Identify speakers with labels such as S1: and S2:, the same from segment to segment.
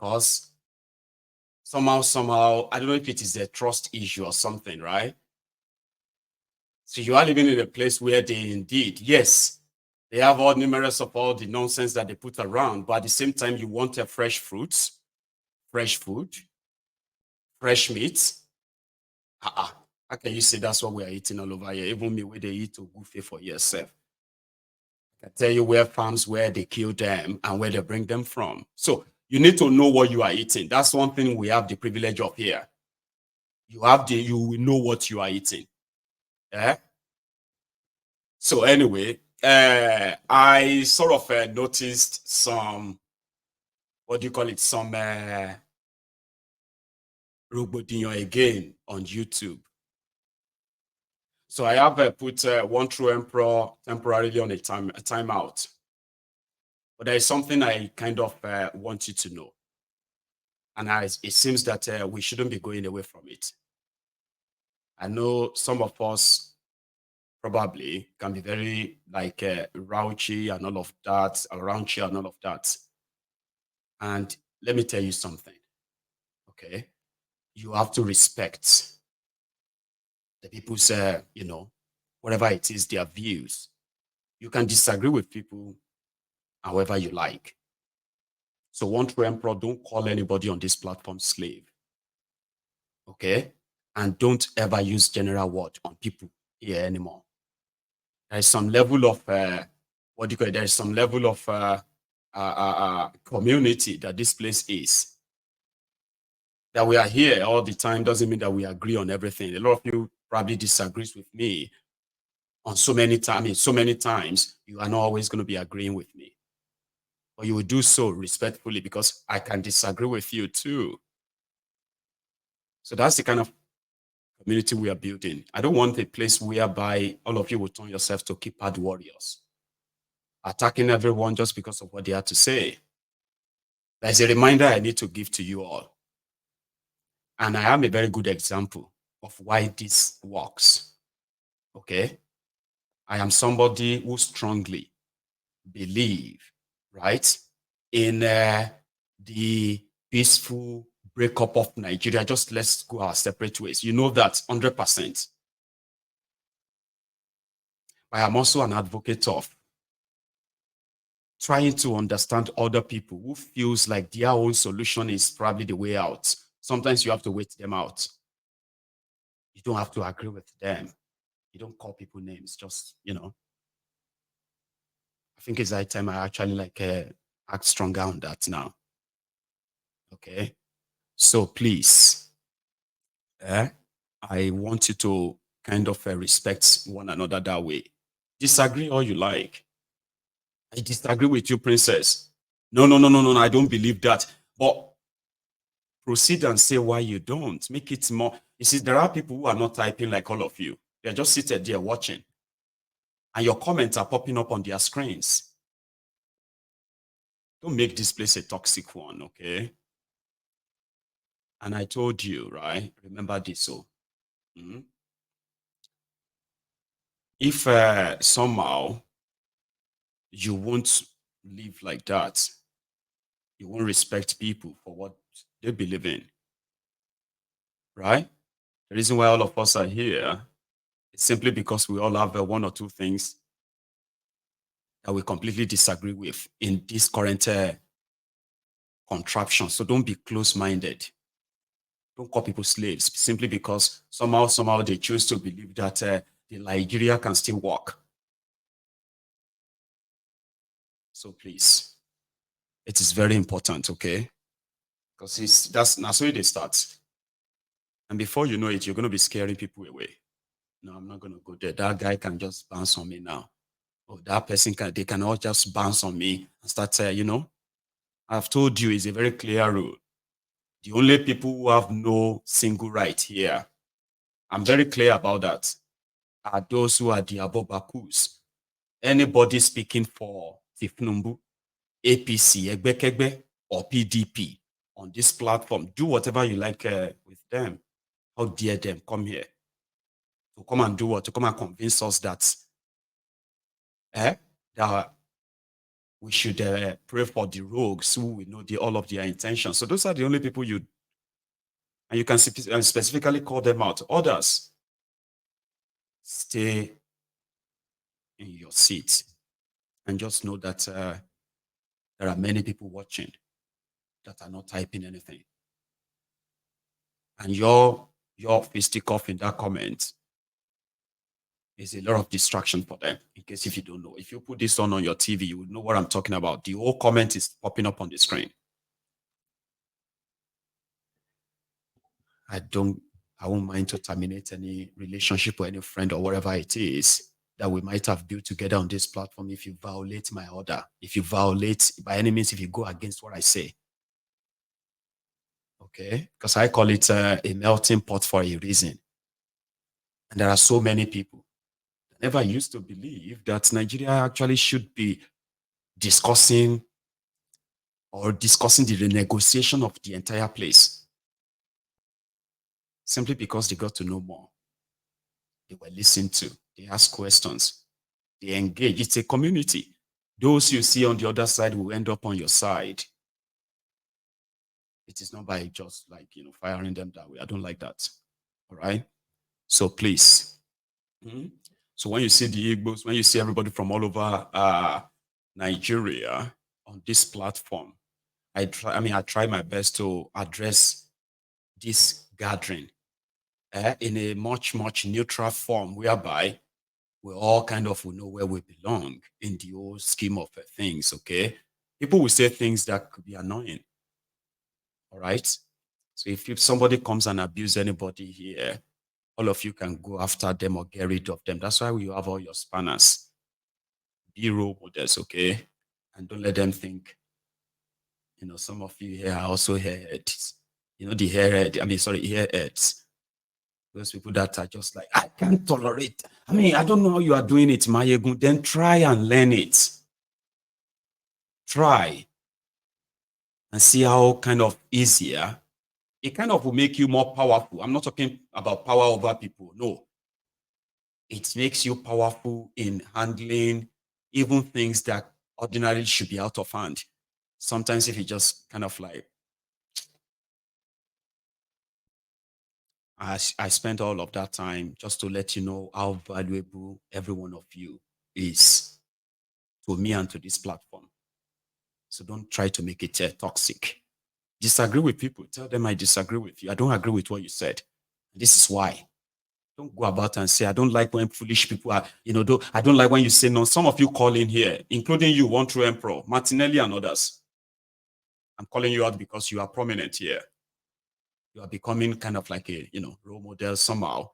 S1: because somehow, I don't know if it is a trust issue or something, right? So you are living in a place where they indeed, yes, they have all numerous of all the nonsense that they put around, but at the same time, you want fresh fruits, fresh food, fresh meat. How can you say that's what we are eating all over here? Even me, where they eat to goofy for yourself. I can tell you where farms where they kill them and where they bring them from. So you need to know what you are eating. That's one thing we have the privilege of here. You will know what you are eating. Yeah. So anyway, I sort of noticed some, what do you call it? Some Rugbodinho again on YouTube. So I have put one true emperor temporarily on a timeout. But there is something I kind of want you to know. And it seems that we shouldn't be going away from it. I know some of us probably can be very like raunchy and all of that, raunchy and all of that. And let me tell you something, okay? You have to respect the people's, whatever it is, their views. You can disagree with people however you like. So one true emperor, don't call anybody on this platform slave, okay? And don't ever use general word on people here anymore. There is some level of, what do you call it? There is some level of community that this place is. That we are here all the time doesn't mean that we agree on everything. A lot of you probably disagrees with me on so many times. So many times, you are not always going to be agreeing with me. But you will do so respectfully because I can disagree with you too. So that's the kind of community we are building. I don't want a place whereby all of you will turn yourself to keypad warriors, attacking everyone just because of what they have to say. There's a reminder I need to give to you all. And I am a very good example of why this works. Okay? I am somebody who strongly believe, right, in the peaceful breakup of Nigeria. Just let's go our separate ways. You know that 100%. I am also an advocate of trying to understand other people who feels like their own solution is probably the way out. Sometimes you have to wait them out. You don't have to agree with them. You don't call people names, just, I think it's high time I actually act stronger on that now. Okay. So please, I want you to kind of respect one another that way. Disagree all you like. I disagree with you, princess. No, no, no, no, no, I don't believe that. But proceed and say why you don't. Make it more. You see, there are people who are not typing like all of you. They're just seated there watching. And your comments are popping up on their screens. Don't make this place a toxic one, okay? And I told you, right? Remember this. So, if somehow you won't live like that, you won't respect people for what they believe in, right? The reason why all of us are here is simply because we all have one or two things that we completely disagree with in this current contraption. So don't be close-minded. Don't call people slaves simply because somehow they choose to believe that the Nigeria can still work. So please, it is very important, okay? Because that's where they start. And before you know it, you're going to be scaring people away. No, I'm not going to go there. That guy can just bounce on me now. Or that person they can all just bounce on me and start, I've told you it's a very clear rule. The only people who have no single right here, I'm very clear about that, are those who are the Abobakus. Anybody speaking for Tinubu, APC, Egbekegbe, or PDP on this platform, do whatever you like with them. How dare them come here to come and do what? To come and convince us that that we should pray for the rogues who we know all of their intentions. So those are the only people you can specifically call them out. Others, stay in your seat and just know that there are many people watching that are not typing anything. And your fisticuff in that comment is a lot of distraction for them. In case if you don't know, if you put this on your TV, you would know what I'm talking about. The whole comment is popping up on the screen. I won't mind to terminate any relationship or any friend or whatever it is that we might have built together on this platform if you violate my order, if you violate, by any means, if you go against what I say. Okay? Because I call it a melting pot for a reason. And there are so many people that never used to believe that Nigeria actually should be discussing the renegotiation of the entire place. Simply because they got to know more. They were listened to. They asked questions. They engage. It's a community. Those you see on the other side will end up on your side. It is not by just firing them that way. I don't like that. All right. So please. So when you see the Igbos, when you see everybody from all over Nigeria on this platform, I try my best to address this gathering in a much neutral form, whereby we all kind of will know where we belong in the whole scheme of things. Okay, people will say things that could be annoying. All right. So if somebody comes and abuse anybody here, all of you can go after them or get rid of them. That's why we have all your spanners. Be role models, okay? And don't let them think, some of you here are also hairheads. The hairheads. Those people that are just like, I can't tolerate. I don't know how you are doing it, Mayegun. Then try and learn it. Try and see how kind of easier. It kind of will make you more powerful. I'm not talking about power over people. No. It makes you powerful in handling even things that ordinarily should be out of hand. Sometimes if you just kind of I spent all of that time just to let you know how valuable every one of you is to me and to this platform. So don't try to make it toxic. Disagree with people. Tell them I disagree with you. I don't agree with what you said. This is why. Don't go about and say, I don't like when foolish people are, I don't like when you say no. Some of you call in here, including you, One True Emperor, Martinelli and others. I'm calling you out because you are prominent here. You are becoming kind of like a, role model somehow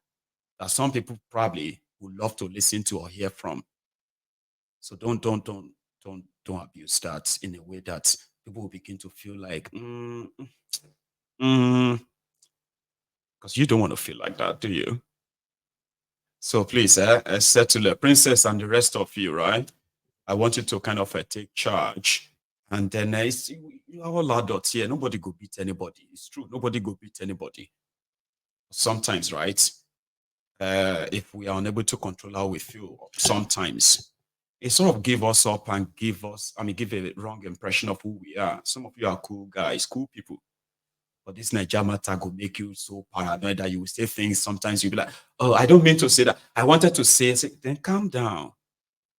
S1: that some people probably would love to listen to or hear from. So don't abuse that in a way that people will begin to feel like, because you don't want to feel like that, do you? So please, settle it. Princess and the rest of you, right? I want you to kind of take charge. And then you are all adults here. Nobody go beat anybody. It's true. Nobody go beat anybody. Sometimes, right? If we are unable to control how we feel, sometimes it sort of give us up and give a wrong impression of who we are. Some of you are cool guys, cool people. But this Niger matter will make you so paranoid that you will say things. Sometimes you'll be like, oh, I don't mean to say that. I wanted to say, then calm down.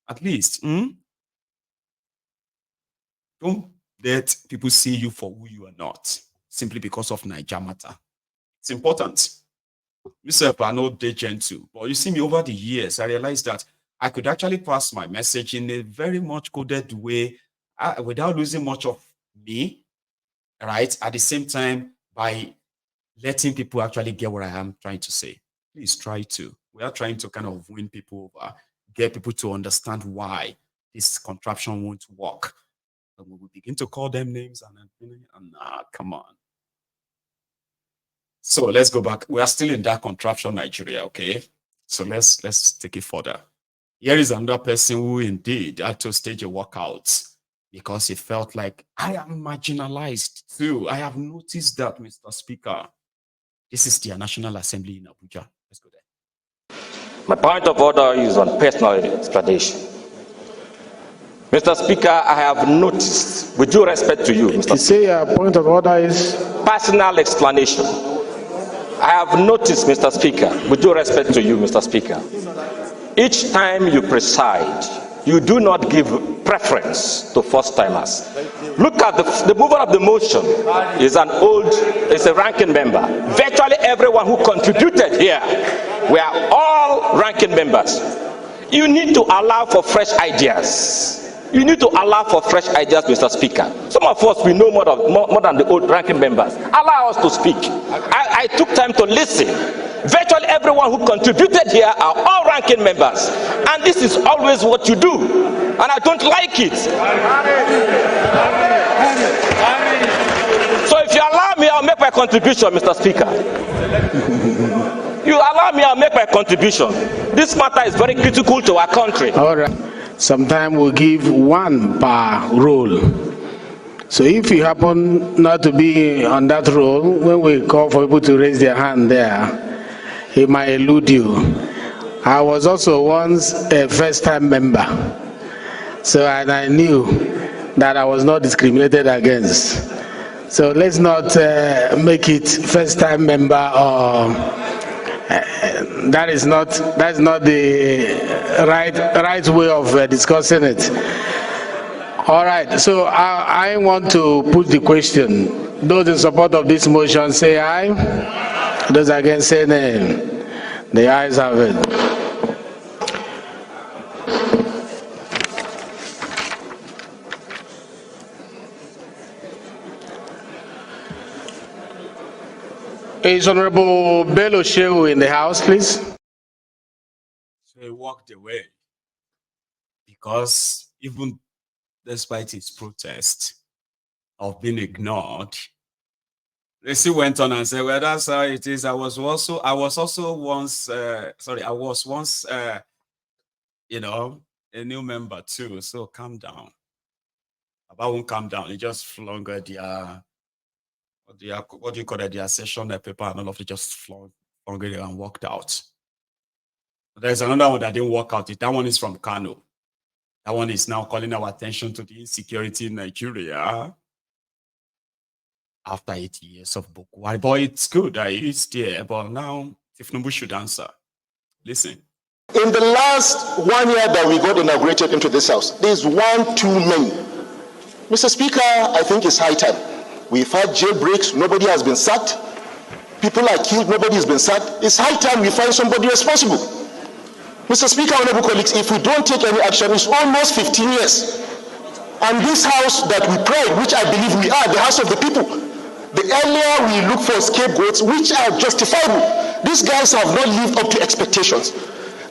S1: At least, don't let people see you for who you are not, simply because of Niger matter. It's important. Myself, I know they're gentle, but you see me over the years, I realized that I could actually pass my message in a very much coded way without losing much of me, right? At the same time, by letting people actually get what I am trying to say. Please try to. We are trying to kind of win people over, get people to understand why this contraption won't work. And we will begin to call them names and come on. So let's go back. We are still in that contraption, Nigeria, okay? So let's take it further. Here is another person who indeed had to stage a walkout because he felt like, I am marginalized too. I have noticed that, Mr. Speaker. This is the National Assembly in Abuja. Let's go there.
S2: My point of order is on personal explanation. Mr. Speaker, I have noticed, with due respect to you, Mr.
S3: You say your point of order is?
S2: Personal explanation. I have noticed, Mr. Speaker, with due respect to you, Mr. Speaker, each time you preside, you do not give preference to first-timers. Look at the mover of the motion is a ranking member. Virtually everyone who contributed here were all ranking members. You need to allow for fresh ideas. You need to allow for fresh ideas, Mr. Speaker. Some of us, we know more than the old ranking members. Allow us to speak. I took time to listen. Virtually everyone who contributed here are all ranking members. And this is always what you do. And I don't like it. So if you allow me, I'll make my contribution, Mr. Speaker. You allow me, I'll make my contribution. This matter is very critical to our country.
S3: All right. Sometimes we'll give one per role. So if you happen not to be on that role, when we call for people to raise their hand there, it might elude you. I was also once a first-time member. So and I knew that I was not discriminated against. So let's not make it first-time member or that's not the right way of discussing it. All right, so I want to put the question. Those in support of this motion say aye. Those against say nay. The ayes have it. Is Honorable Bello Shehu in the house, please?
S1: So he walked away because even despite his protest of being ignored, they still went on and said, well, that's how it is. I was once, a new member too. So calm down. About won't calm down. He just flung their what do you call it? Their session paper and all of it just flung it and walked out. There's another one that didn't work out. That one is from Kanu. That one is now calling our attention to the insecurity in Nigeria after 8 years of Boko Haram. But it's good. It's there. But now Tinubu should answer. Listen.
S4: In the last 1 year that we got inaugurated into this house, there's one too many. Mr. Speaker, I think it's high time. We've had jailbreaks, nobody has been sacked. People are killed, nobody has been sacked. It's high time we find somebody responsible. Mr. Speaker, honorable colleagues, if we don't take any action, it's almost 15 years. And this house that we pride, which I believe we are, the house of the people, the earlier we look for scapegoats, which are justifiable, these guys have not lived up to expectations.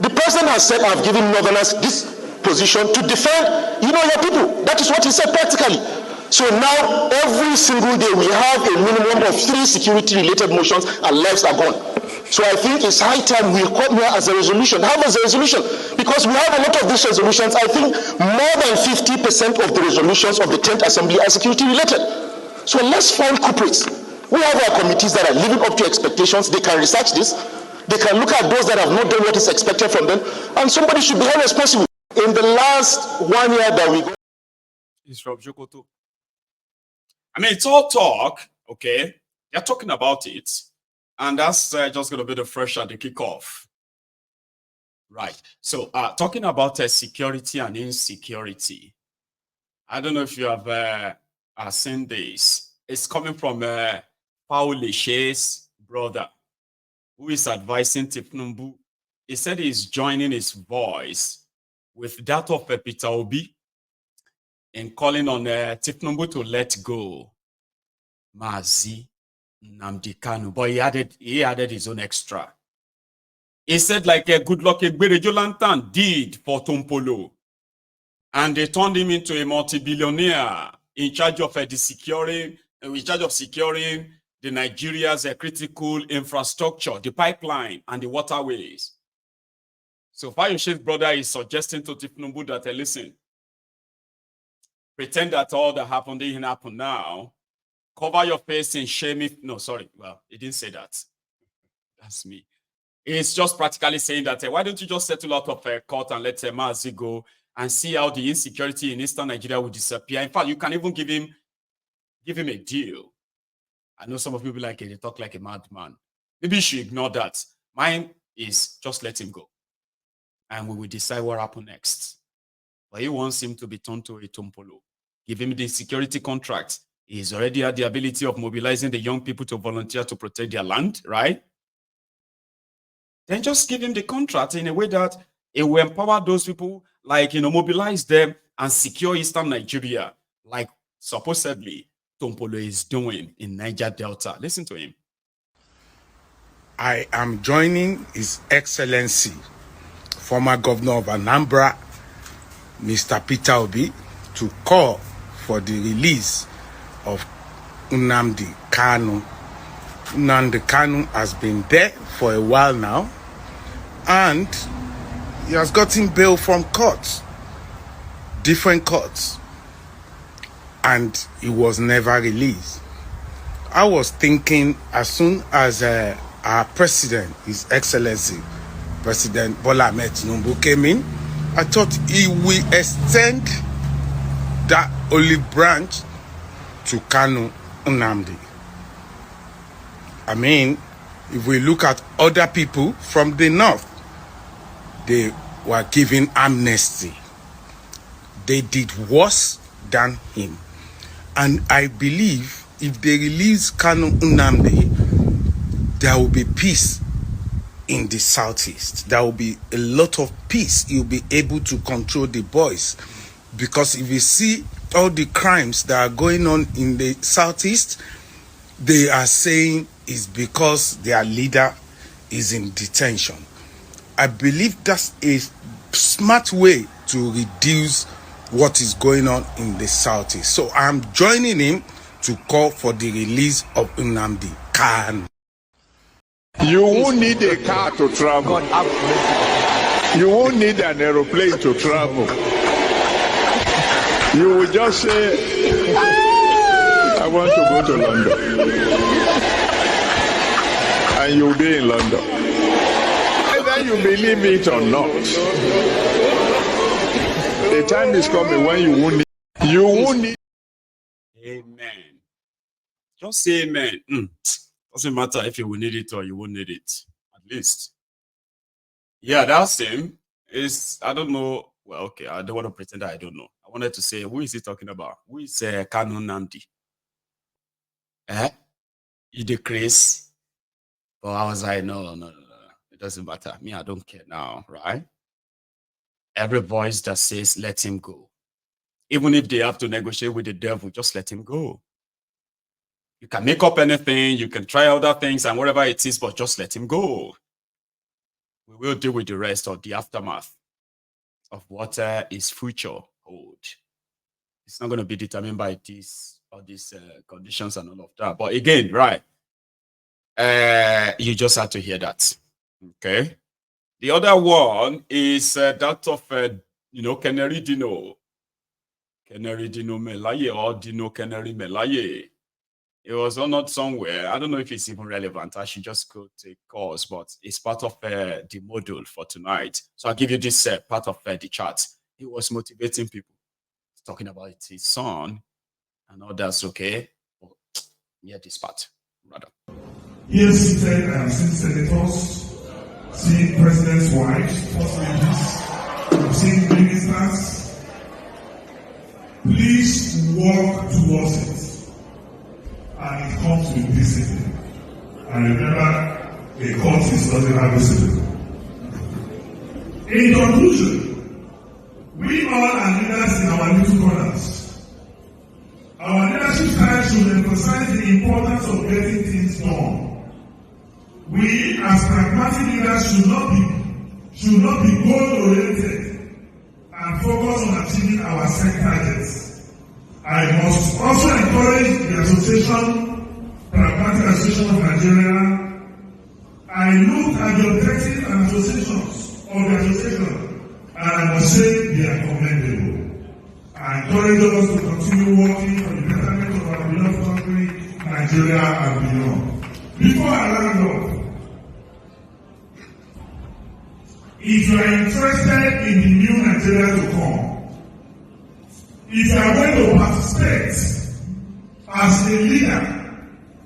S4: The president has said, I've given Northerners this position to defend, your people. That is what he said practically. So now, every single day, we have a minimum of 3 security-related motions, and lives are gone. So I think it's high time we come here as a resolution, have as a resolution, because we have a lot of these resolutions. I think more than 50% of the resolutions of the 10th Assembly are security-related. So let's find culprits. We have our committees that are living up to expectations. They can research this. They can look at those that have not done what is expected from them, and somebody should be held responsible. In the last 1 year that we got...
S1: It's from Jokoto. I mean, it's all talk, okay? They're talking about it. And that's just going to be the fresh at the kickoff. Right. So, talking about security and insecurity. I don't know if you have seen this. It's coming from Fayose brother, who is advising Tinubu. He said he's joining his voice with that of Peter Obi in calling on Tinubu to let go Mazi, Nnamdi, Kanu. But he added his own extra. He said, like a good luck Egberejo Lantern did for Tompolo. And they turned him into a multi-billionaire in charge of securing the Nigeria's critical infrastructure, the pipeline and the waterways. So Fayose's brother is suggesting to Tinubu that, listen, pretend that all that happened didn't happen now. Cover your face in shame. Well, he didn't say that. That's me. It's just practically saying that, why don't you just settle out of court and let Mazi go and see how the insecurity in Eastern Nigeria will disappear. In fact, you can even give him a deal. I know some of you will be like, they talk like a madman. Maybe you should ignore that. Mine is just let him go. And we will decide what happens next. But he wants him to be turned to a tompolo. Give him the security contract. He's already had the ability of mobilizing the young people to volunteer to protect their land, right? Then just give him the contract in a way that it will empower those people, like, mobilize them and secure Eastern Nigeria, like supposedly Tompolo is doing in Niger Delta. Listen to him.
S5: I am joining His Excellency, former governor of Anambra, Mr. Peter Obi, to call for the release of Nnamdi Kanu. Nnamdi Kanu has been there for a while now, and he has gotten bail from courts, different courts, and he was never released. I was thinking as soon as our president, His Excellency, President Bola Ahmed Tinubu came in, I thought he will extend that olive branch to Kanu Nnamdi. I mean, if we look at other people from the north, they were given amnesty. They did worse than him. And I believe if they release Kanu Nnamdi, there will be peace in the southeast. There will be a lot of peace. You'll be able to control the boys. Because if you see all the crimes that are going on in the southeast, they are saying it's because their leader is in detention. I believe that's a smart way to reduce what is going on in the southeast. So I'm joining him to call for the release of Nnamdi Kanu.
S6: You won't need a car to travel. You won't need an aeroplane to travel. You will just say, I want to go to London. And you'll be in London. Either you believe it or not. The time is coming when you won't need.
S1: Amen. Just say amen. Doesn't matter if you will need it or you won't need it. At least. Yeah, that's him. I don't know. Well, okay, I don't want to pretend that I don't know. I wanted to say, who is he talking about? Who is Kanu Nnamdi? You decrease? But I was like, no. It doesn't matter. Me, I don't care now, right? Every voice that says, let him go. Even if they have to negotiate with the devil, just let him go. You can make up anything, you can try other things and whatever it is, but just let him go. We will deal with the rest of the aftermath of what his future holds. It's not going to be determined by these conditions and all of that. But again, right, you just have to hear that. Okay. The other one is that of, Canary Dino. Canary Dino Melaye or Dino Canary Melaye. It was honored somewhere. I don't know if it's even relevant. I should just go take course, but it's part of the module for tonight. So I'll give you this part of the chat. He was motivating people. He's talking about his son and all that's okay. But yeah, this part, rather.
S7: Here seated, I have seen senators, seen president's wives, first ladies, I've seen ministers. Please walk towards it. And it comes with discipline. And remember, a court doesn't have discipline. In conclusion, we all are leaders in our little corners. Our leadership style should emphasize the importance of getting things done. We, as pragmatic leaders, should not be goal-oriented and focus on achieving our set targets. I must also encourage the association, Pragmatic Association of Nigeria. I looked at the objectives and associations of the association, and I must say they are commendable. I encourage us to continue working for the betterment of our beloved country, Nigeria, and beyond. Before I round up, if you are interested in the new Nigeria to come, if you are going to participate as a leader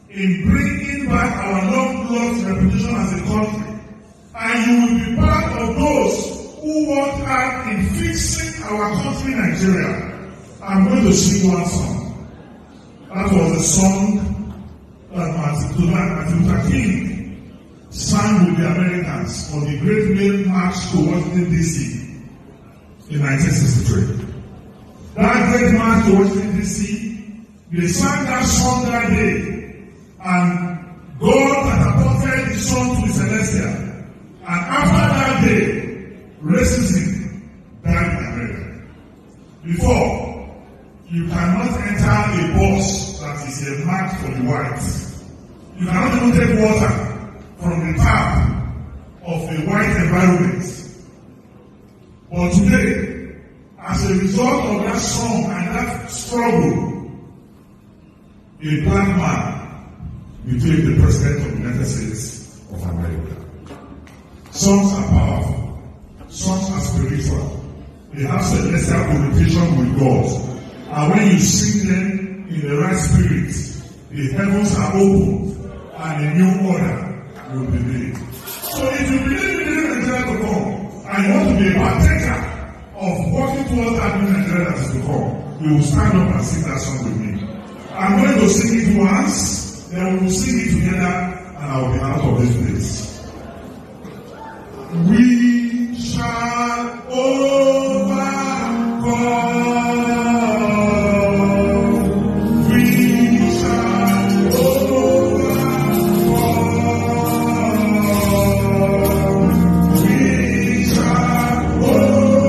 S7: in bringing back our long-lost reputation as a country, and you will be part of those who work hard in fixing our country, Nigeria, I'm going to sing one song. That was the song that Martin Luther King sang with the Americans on the Great Mail March to Washington, D.C. in 1963. That great march to Washington, D.C., they sang that song that day, and God catapulted the sun to the celestial. And after that day, racism died in America. Before, you cannot enter a bus that is a mark for the whites. You cannot even take water from the tap of a white environment. But today, as a result of that song and that struggle, a black man became the president of the United States of America. Songs are powerful. Songs are spiritual. They have celestial communication with God. And when you sing them in the right spirit, the heavens are opened and a new order will be made. So if you believe in the Nigeria to come, and you want to be a partaker of working towards that new Nigeria that is to come, you will stand up and sing that song with me. I'm going to sing it once, then we will sing it together, and I will be out of this place. We shall overcome. We shall overcome. We shall overcome.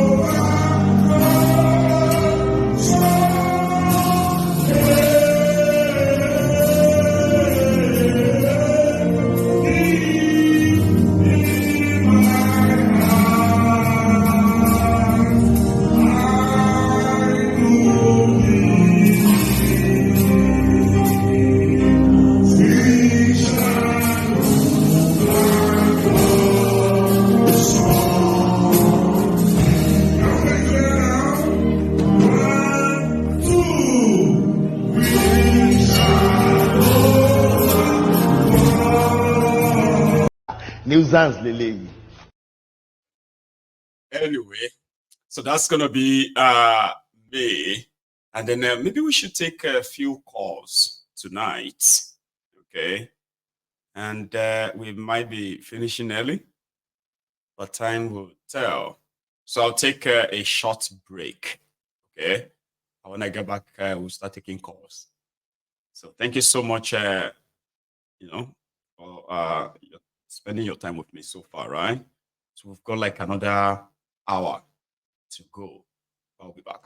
S1: Anyway, so that's gonna be May, and then maybe we should take a few calls tonight, okay? And we might be finishing early, but time will tell. So I'll take a short break, okay? And when I get back, we'll start taking calls. So thank you so much, for spending your time with me so far, right? So we've got like another hour to go. I'll be back.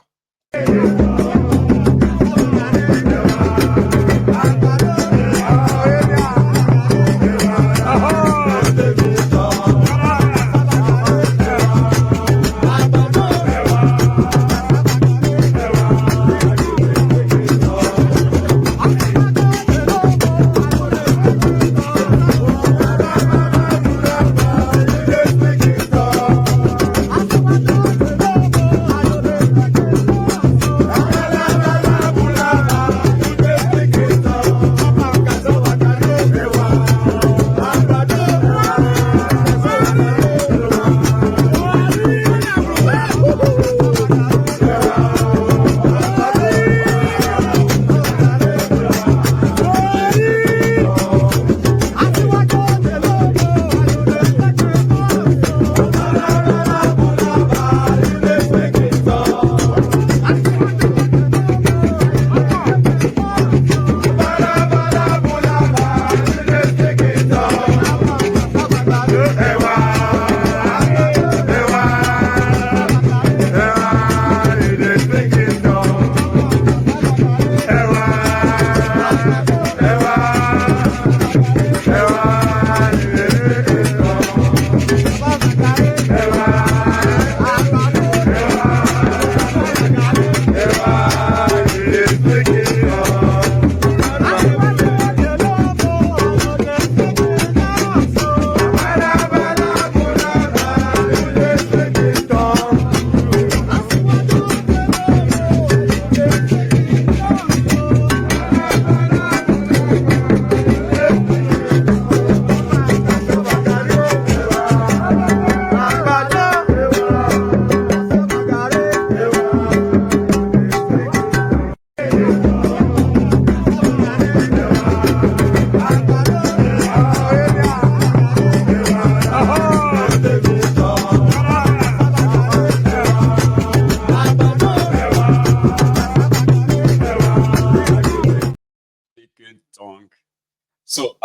S1: So,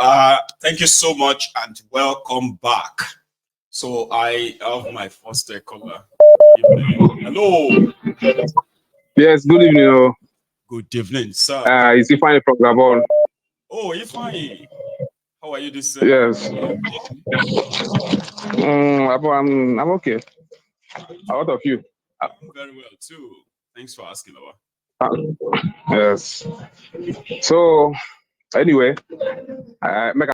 S1: thank you so much and welcome back. So, I have my first caller. Hello.
S8: Yes, good evening.
S1: Good evening, sir.
S8: It's Ifeanyi from Gabon.
S1: Oh, Ifeanyi. How are you this
S8: Yes.
S1: evening?
S8: I'm okay. How about of you?
S1: I'm very well too. Thanks for asking, Lawa.
S8: Yes. So, anyway, make